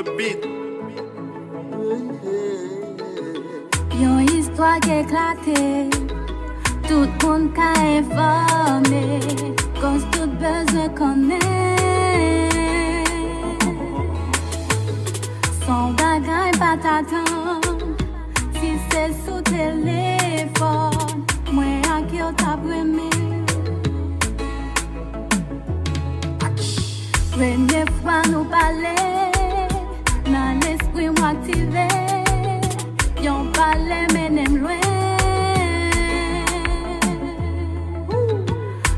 the beat. Yon histoire qui éclaté, tout le monde qu'a informé, cause tout besoin connaît. Son bagage pas t'attendre, si c'est sous téléphone, moi à qui on t'a brûlé. Première fois nous parler, dans l'esprit m'activé, yon parler menem loin.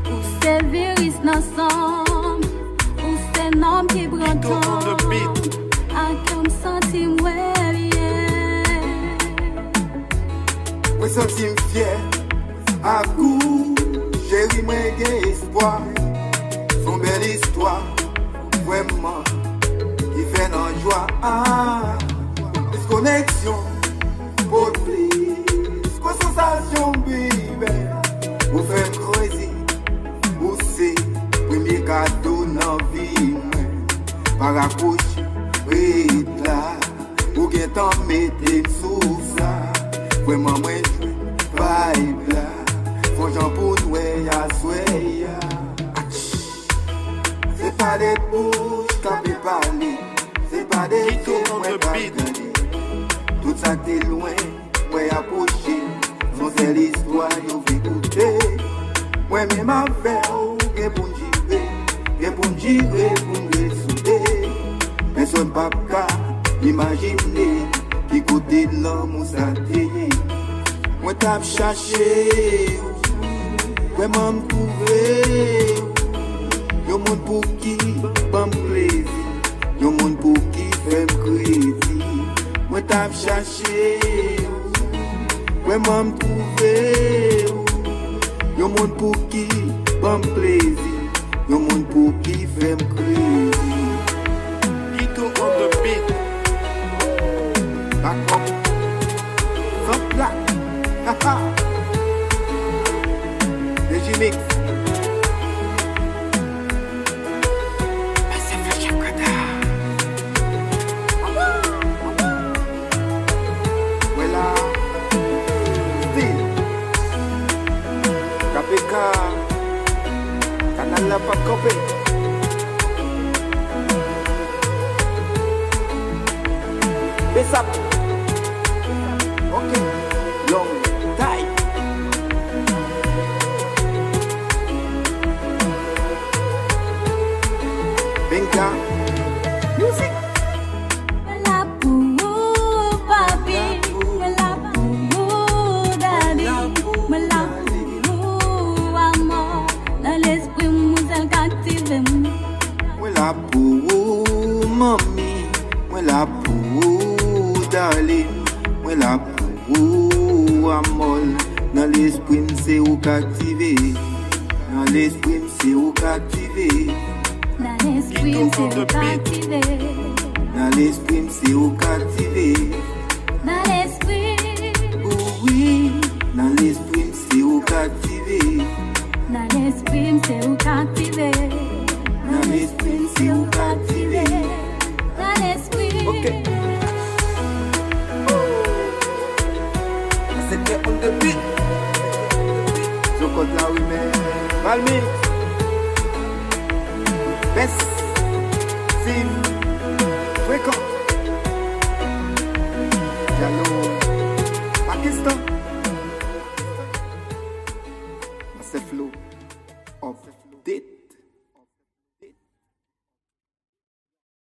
Ou c'est virus ensemble, ou c'est nom qui prend temps, à qui on me sentit moi bien. Me sentis fier, à coup, chérie moi j'ai espoir, son belle histoire. Vraiment, qui fait dans joie, disconnexion, pour plus, sensation, baby. Vous faites creuser, vous c'est, premier cadeau dans la vie, par la couche, oui, là, vous qui t'en mettez sous ça, vraiment, moi, je vibe là, faut j'en pour nous, ya, soya. C'est pas des bouches qu'on peut parler, c'est pas des films qu'on peut parler. Tout ça t'es loin, moi approché, sans cette histoire y'en fait goûter. Moi même à faire, y'a pour m'jiver, y'a pour m'jiver, pour m'ressouder. Personne pas qu'à imaginer qui côté de l'homme ou ça t'est. Moi t'as cherché, vraiment m'trouver. Yon moun pou ki bam plezi, yon moun pou ki fèm kredi. Mwen tap chache, mwen m'am trouve. Yon moun pou ki bam plezi, yon moun pou ki fèm kredi. Ito on the beat. Back up, some black, haha. Dejimix. Canal La Pacope. Besap. Ok. Long time. Benga. Music. La pour mamie, moi la pour darling, moi la pour amol. Dans l'esprit c'est où captiver, dans l'esprit c'est où captiver, dans l'esprit c'est où captiver, dans l'esprit c'est où captiver, dans l'esprit, oui, dans l'esprit c'est où captiver, dans l'esprit c'est où captiver. Dans l'esprit, c'est où captiver. Dans l'esprit. Ok. C'était on the beat. Je compte là, oui, mais. Malmi. Best. Sim. Fréquent. Diallo. Pakistan. C'est flow. Of it.